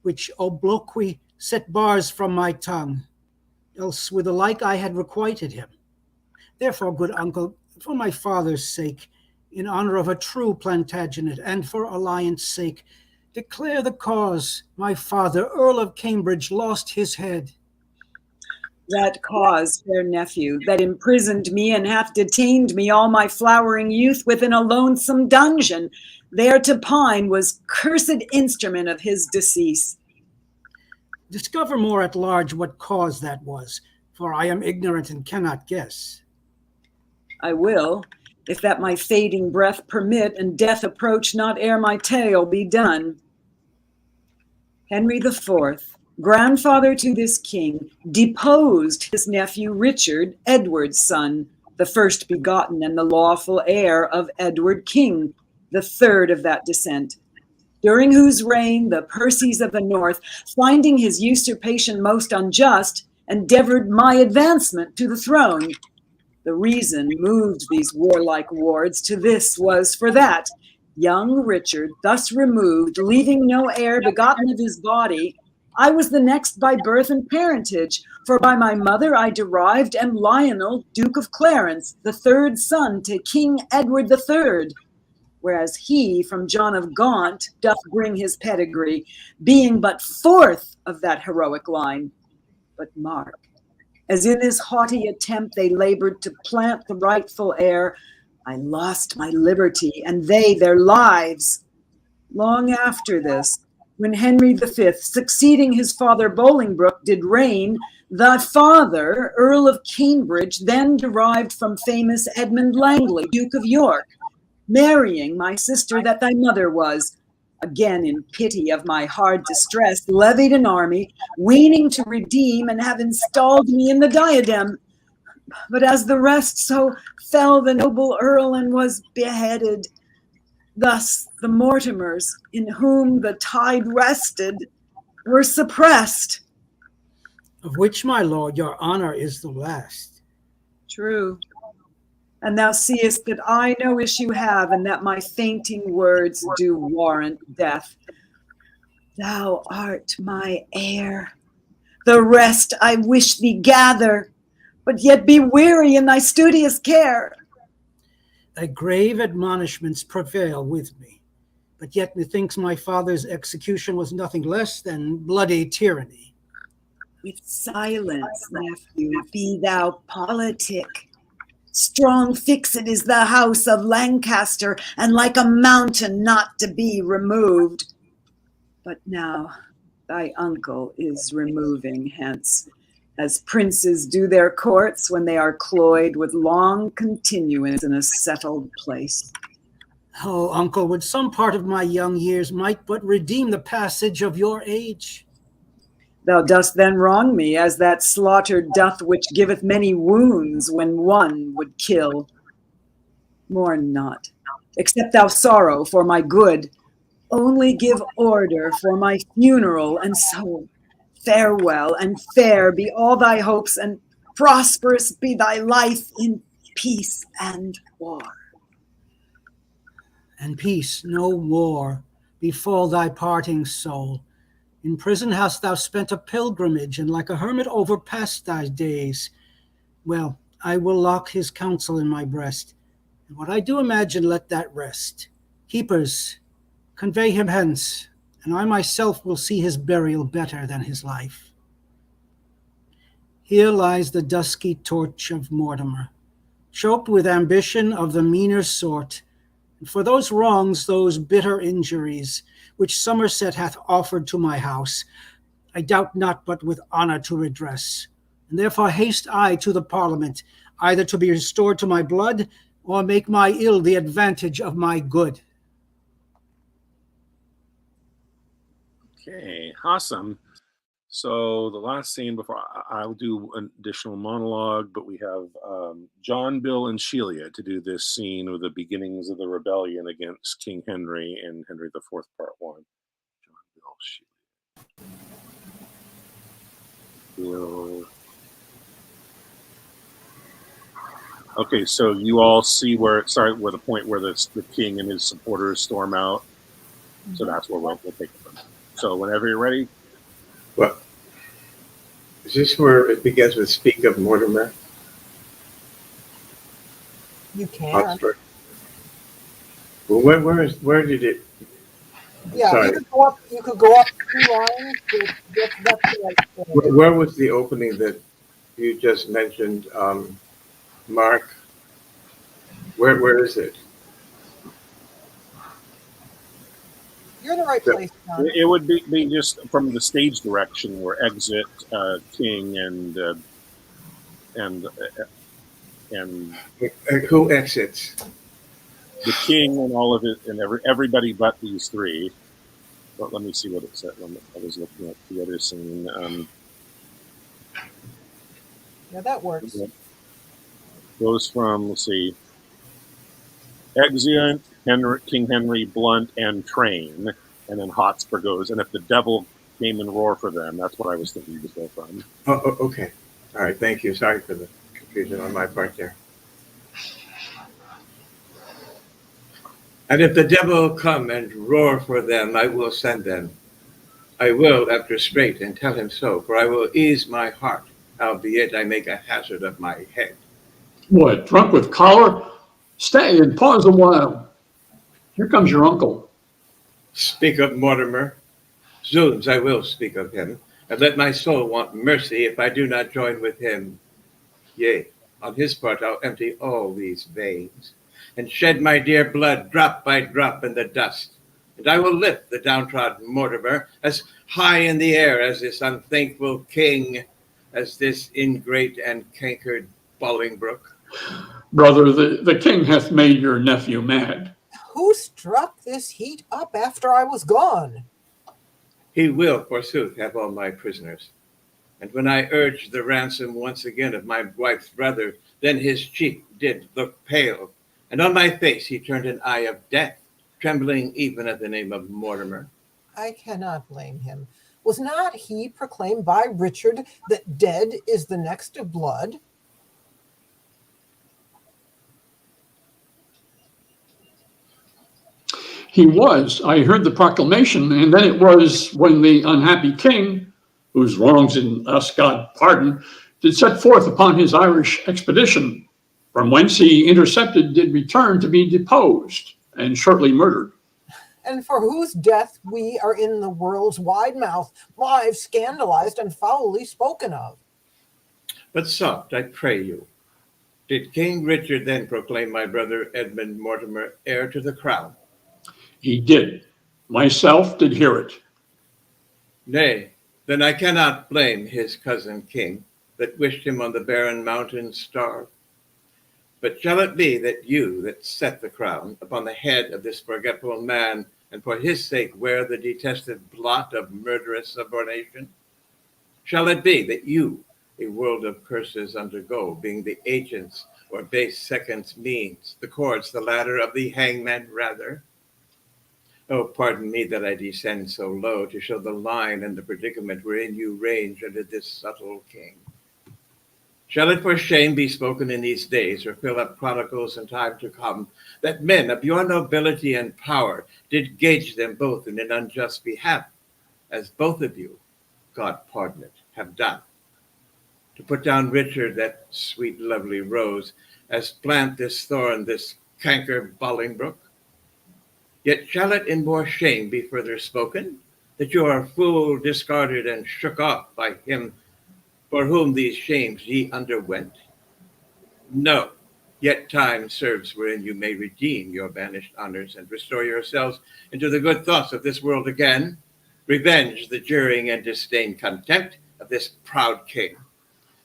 which obloquy set bars from my tongue, else with the like I had requited him. Therefore, good uncle, for my father's sake, in honor of a true Plantagenet, and for alliance sake, declare the cause my father, Earl of Cambridge, lost his head. That cause, fair nephew, that imprisoned me and hath detained me all my flowering youth within a lonesome dungeon, there to pine, was cursed instrument of his decease. Discover more at large what cause that was, for I am ignorant and cannot guess. I will, if that my fading breath permit, and death approach not ere my tale be done. Henry IV, grandfather to this king, deposed his nephew Richard, Edward's son, the first begotten and the lawful heir of Edward King, the third of that descent, during whose reign the Percys of the North, finding his usurpation most unjust, endeavored my advancement to the throne. The reason moved these warlike wards to this was for that young Richard, thus removed, leaving no heir begotten of his body, I was the next by birth and parentage, for by my mother I derived am Lionel, Duke of Clarence, the third son to King Edward III, whereas he from John of Gaunt doth bring his pedigree, being but fourth of that heroic line. But mark, as in this haughty attempt they labored to plant the rightful heir, I lost my liberty, and they their lives. Long after this, when Henry V, succeeding his father Bolingbroke, did reign, the father, Earl of Cambridge, then derived from famous Edmund Langley, Duke of York, marrying my sister that thy mother was, again in pity of my hard distress, levied an army, weening to redeem and have installed me in the diadem. But as the rest, so fell the noble earl and was beheaded. Thus the Mortimers, in whom the tide rested, were suppressed. Of which, my lord, your honor is the last. True. And thou seest that I no issue have, and that my fainting words do warrant death. Thou art my heir. The rest I wish thee gather, but yet be weary in thy studious care. Thy grave admonishments prevail with me, but yet methinks my father's execution was nothing less than bloody tyranny. With silence, nephew, be thou politic. Strong fixed is the house of Lancaster, and like a mountain not to be removed. But now thy uncle is removing hence, as princes do their courts when they are cloyed with long continuance in a settled place. Oh, uncle, would some part of my young years might but redeem the passage of your age. Thou dost then wrong me, as that slaughter doth which giveth many wounds when one would kill. Mourn not, except thou sorrow for my good. Only give order for my funeral, and so farewell, and fair be all thy hopes, and prosperous be thy life in peace and war. And peace, no war, befall thy parting soul. In prison hast thou spent a pilgrimage, and like a hermit overpast thy days. Well, I will lock his counsel in my breast, and what I do imagine let that rest. Keepers, convey him hence, and I myself will see his burial better than his life. Here lies the dusky torch of Mortimer, choked with ambition of the meaner sort, and for those wrongs, those bitter injuries, which Somerset hath offered to my house, I doubt not but with honour to redress, and therefore haste I to the Parliament, either to be restored to my blood, or make my ill the advantage of my good. Okay, awesome. So the last scene before I'll do an additional monologue, but we have John, Bill, and Shelia to do this scene of the beginnings of the rebellion against King Henry in Henry IV, Part 1. John, Bill, Shelia. Bill. Okay, so you all see where the point where the king and his supporters storm out. So that's where we'll take it from. So whenever you're ready. Well, is this where it begins with "Speak of Mortimer"? You can. Oxford. Well, where did it? Yeah, Sorry. you could go up 2 lines. That's the right Where was the opening that you just mentioned, Mark? Where is it? You're in the right place, John. It would be just from the stage direction where exit king and Who exits? the king and all of it and everybody but these three. But let me see what it said when I was looking at the other scene. Yeah, that works. Goes from, let's see, exeunt, King Henry, Blunt, and Train, and then Hotspur goes, and if the devil came and roar for them, that's what I was thinking to go from. Oh, okay. All right, thank you. Sorry for the confusion on my part there. And if the devil come and roar for them, I will send them. I will, after straight, and tell him so, for I will ease my heart, albeit I make a hazard of my head. What, drunk with choler? Stay and pause a while. Here comes your uncle. Speak of Mortimer. Zoons, I will speak of him, and let my soul want mercy if I do not join with him. Yea, on his part I'll empty all these veins, and shed my dear blood drop by drop in the dust. And I will lift the downtrodden Mortimer as high in the air as this unthankful king, as this ingrate and cankered Bolingbroke. Brother, the king hath made your nephew mad. Who struck this heat up after I was gone? He will, forsooth, have all my prisoners. And when I urged the ransom once again of my wife's brother, then his cheek did look pale, and on my face he turned an eye of death, trembling even at the name of Mortimer. I cannot blame him. Was not he proclaimed by Richard that dead is the next of blood? He was. I heard the proclamation, and then it was when the unhappy king, whose wrongs in us God pardon, did set forth upon his Irish expedition, from whence he intercepted did return to be deposed and shortly murdered. And for whose death we are in the world's wide mouth, lives scandalized and foully spoken of. But soft, I pray you. Did King Richard then proclaim my brother Edmund Mortimer heir to the crown? He did. Myself did hear it. Nay, then I cannot blame his cousin king, that wished him on the barren mountain starve. But shall it be that you that set the crown upon the head of this forgetful man, and for his sake wear the detested blot of murderous subordination? Shall it be that you, a world of curses undergo, being the agents or base seconds means, the cords, the ladder of the hangman rather? Oh, pardon me that I descend so low to show the line and the predicament wherein you range under this subtle king. Shall it for shame be spoken in these days, or fill up chronicles in time to come, that men of your nobility and power did gauge them both in an unjust behalf, as both of you, God pardon it, have done? To put down Richard, that sweet lovely rose, as plant this thorn, this canker Bolingbroke? Yet shall it in more shame be further spoken, that you are fool discarded and shook off by him for whom these shames ye underwent? No, yet time serves wherein you may redeem your banished honors and restore yourselves into the good thoughts of this world again. Revenge the jeering and disdain contempt of this proud king,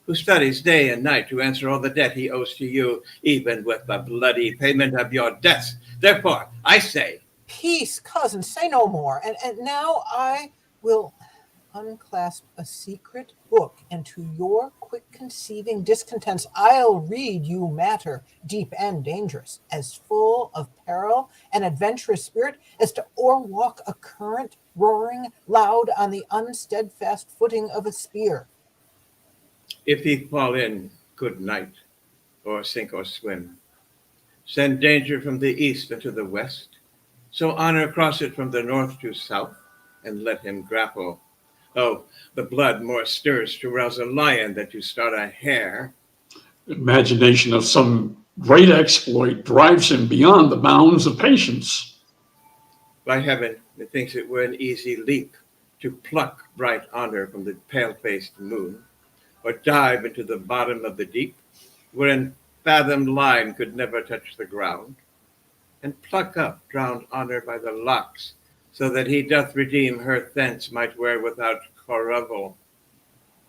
who studies day and night to answer all the debt he owes to you, even with the bloody payment of your debts. Therefore, I say, Peace, cousin, say no more. And now I will unclasp a secret book, and to your quick conceiving discontents I'll read you matter deep and dangerous, as full of peril and adventurous spirit as to o'erwalk a current roaring loud on the unsteadfast footing of a spear. if he fall in, good night, or sink or swim. Send danger from the east into the west, so honor cross it from the north to south, and let him grapple. Oh, the blood more stirs to rouse a lion than to start a hare. Imagination of some great exploit drives him beyond the bounds of patience. By heaven, methinks it were an easy leap to pluck bright honor from the pale-faced moon, or dive into the bottom of the deep, wherein fathomed line could never touch the ground, and pluck up drowned honor by the locks, so that he doth redeem her thence might wear without coravel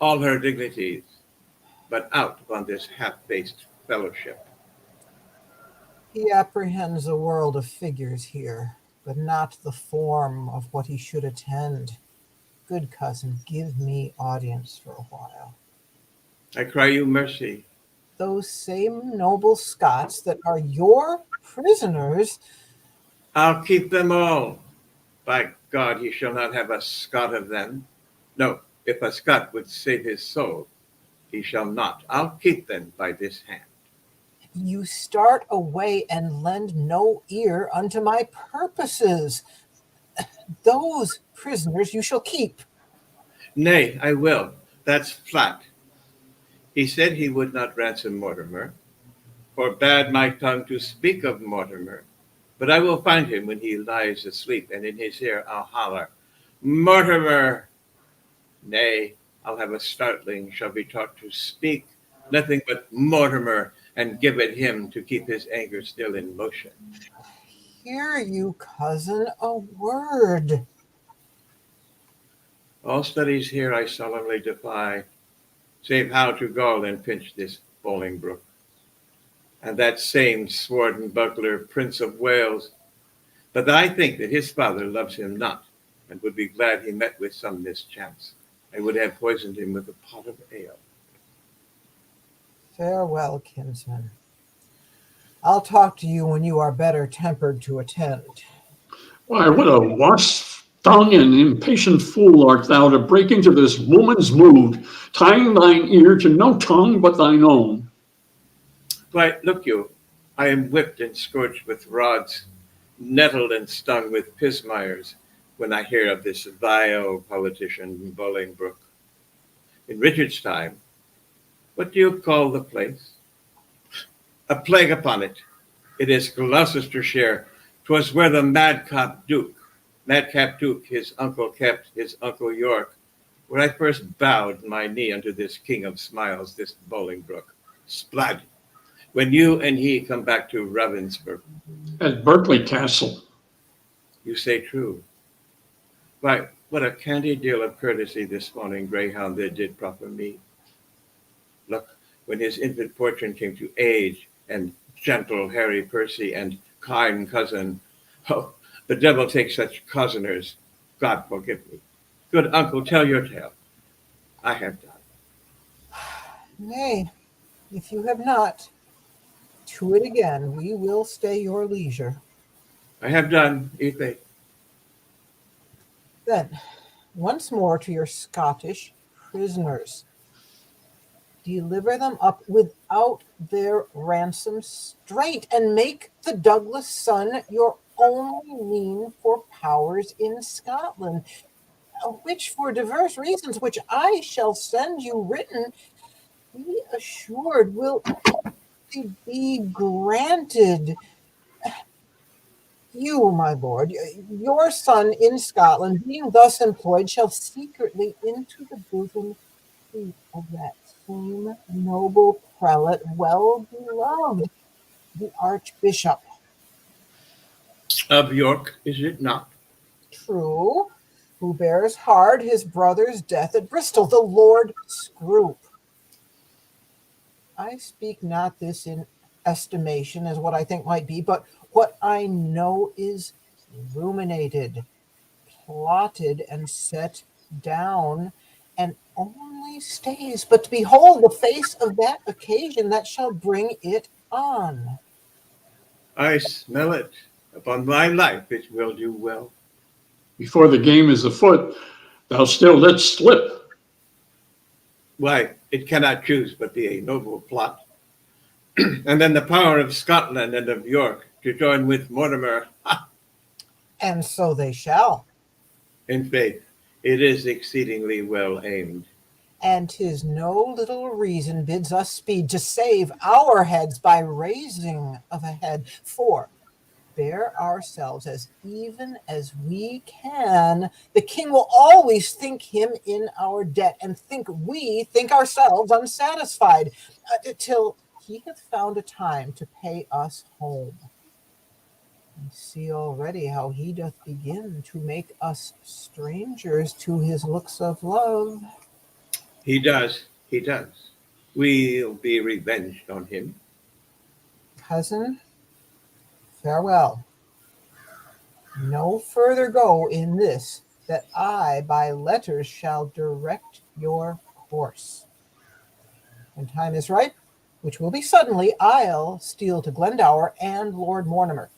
all her dignities, but out upon this half-faced fellowship. He apprehends a world of figures here, but not the form of what he should attend. Good cousin, give me audience for a while. I cry you mercy. Those same noble Scots that are your prisoners. I'll keep them all. By God, he shall not have a Scot of them. No, if a Scot would save his soul, he shall not. I'll keep them by this hand. You start away and lend no ear unto my purposes. Those prisoners you shall keep. Nay, I will. That's flat. He said he would not ransom Mortimer, forbade my tongue to speak of Mortimer, but I will find him when he lies asleep, and in his ear I'll holler, Mortimer! Nay, I'll have a startling shall be taught to speak nothing but Mortimer, and give it him to keep his anger still in motion. Hear you, cousin, a word. All studies here I solemnly defy, save how to gall and pinch this Bolingbroke, and that same swarden buckler, Prince of Wales. But I think that his father loves him not, and would be glad he met with some mischance. I would have poisoned him with a pot of ale. Farewell, kinsman. I'll talk to you when you are better tempered to attend. Why, what a wasp-stung and impatient fool art thou to break into this woman's mood, tying thine ear to no tongue but thine own. Why, look you, I am whipped and scourged with rods, nettled and stung with pismires, when I hear of this vile politician Bolingbroke. In Richard's time, what do you call the place? A plague upon it. It is Gloucestershire. 'Twas where the madcap Duke, his uncle kept, his uncle York, where I first bowed my knee unto this king of smiles, this Bolingbroke. Splad, when you and he come back to Ravensburg. At Berkeley Castle. You say true. Why, what a candy deal of courtesy this morning greyhound they did proffer me. Look, when his infant fortune came to age, and gentle Harry Percy and kind cousin. Oh, the devil take such cousiners. God forgive me. Good uncle, tell your tale. I have done. Nay, if you have not, to it again. We will stay your leisure. I have done, Ethe. Then, once more to your Scottish prisoners. Deliver them up without their ransom straight, and make the Douglas son your only mean for powers in Scotland, which for diverse reasons, which I shall send you written, be assured will be granted. You, my lord, your son in Scotland, being thus employed, shall secretly into the bosom of that same noble prelate, well beloved, the Archbishop. Of York, is it not? True, who bears hard his brother's death at Bristol, the Lord Scroop. I speak not this in estimation as what I think might be, but what I know is ruminated, plotted, and set down, and only stays but to behold the face of that occasion that shall bring it on. I smell it. Upon my life, it will do well. Before the game is afoot, thou still letst slip. Why, it cannot choose but be a noble plot. And then the power of Scotland and of York to join with Mortimer. Ha! And so they shall. In faith, it is exceedingly well aimed. And 'tis no little reason bids us speed to save our heads by raising of a head. For bear ourselves as even as we can, the king will always think him in our debt, and we think ourselves unsatisfied, till he hath found a time to pay us home. I see already how he doth begin to make us strangers to his looks of love. He does. He does. We'll be revenged on him. Cousin, farewell. No further go in this, that I by letters shall direct your course. When time is ripe, which will be suddenly, I'll steal to Glendower and Lord Mortimer,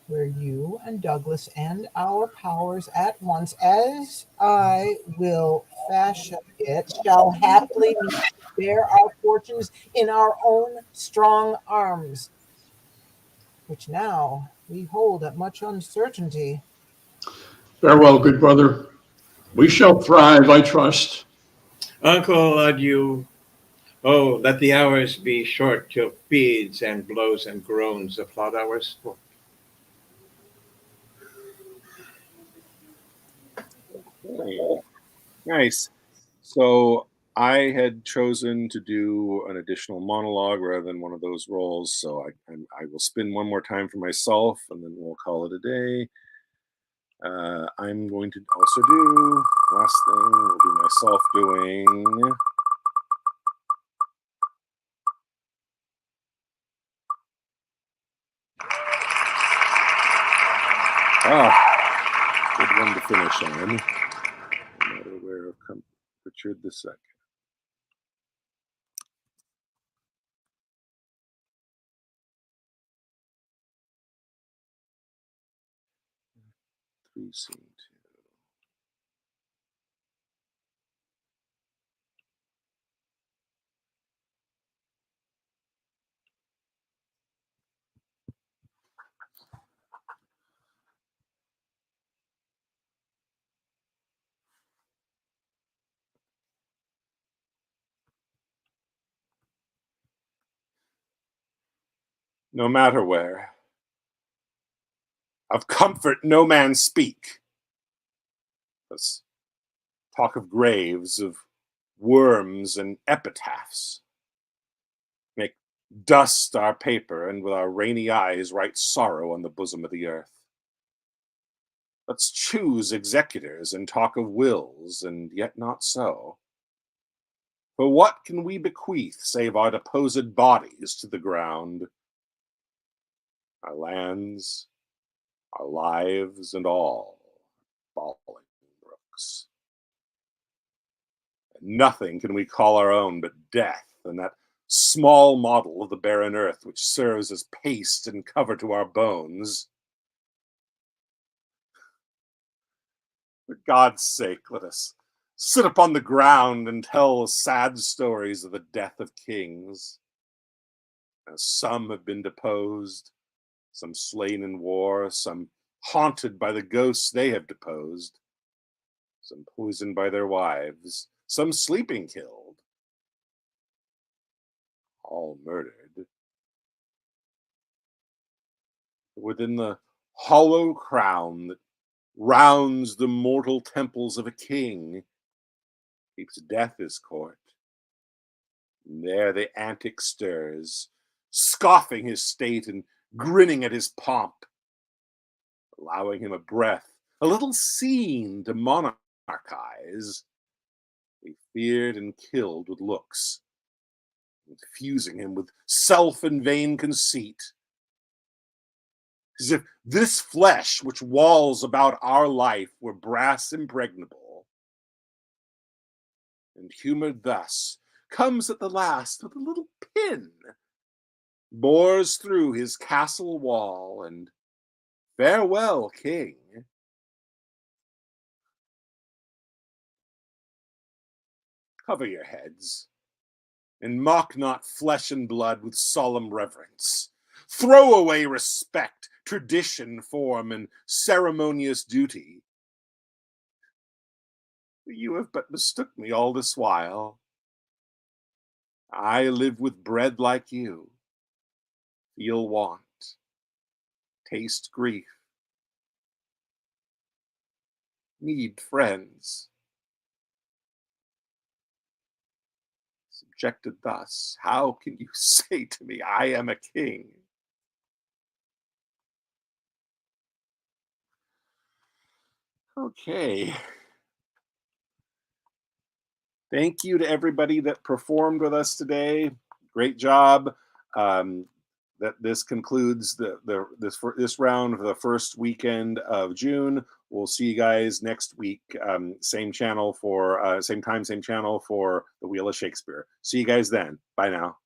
where you and Douglas and our powers at once, as I will fashion it, shall happily meet to bear our fortunes in our own strong arms, which now we hold at much uncertainty. Farewell, good brother. We shall thrive, I trust. Uncle, adieu. Oh, let the hours be short till beads and blows and groans applaud our sport. Nice. So I had chosen to do an additional monologue rather than one of those roles. So I will spin one more time for myself, and then we'll call it a day. I'm going to also do last thing. We'll do myself doing. Good one to finish on. I'm not aware of Richard II. Scene 2. No matter where, of comfort no man speak. Let's talk of graves, of worms and epitaphs. Make dust our paper, and with our rainy eyes write sorrow on the bosom of the earth. Let's choose executors and talk of wills, and yet not so. For what can we bequeath save our deposed bodies to the ground? Our lands, our lives, and all falling brooks. And nothing can we call our own but death, and that small model of the barren earth which serves as paste and cover to our bones. For God's sake, let us sit upon the ground and tell sad stories of the death of kings. As some have been deposed, some slain in war, some haunted by the ghosts they have deposed, some poisoned by their wives, some sleeping killed, all murdered. Within the hollow crown that rounds the mortal temples of a king keeps death his court. And there the antic stirs, scoffing his state and grinning at his pomp, allowing him a breath, a little scene to monarchize. They feared and killed with looks, infusing him with self and vain conceit, as if this flesh which walls about our life were brass impregnable. And humored thus, comes at the last with a little pin, bores through his castle wall, and farewell, king. Cover your heads, and mock not flesh and blood with solemn reverence. Throw away respect, tradition, form, and ceremonious duty. You have but mistook me all this while. I live with bread like you, feel want, taste grief, need friends. Subjected thus, how can you say to me, I am a king? Okay. Thank you to everybody that performed with us today. Great job. This concludes this round for the first weekend of June. We'll see you guys next week. Same channel for same time, same channel for the Wheel of Shakespeare. See you guys then. Bye now.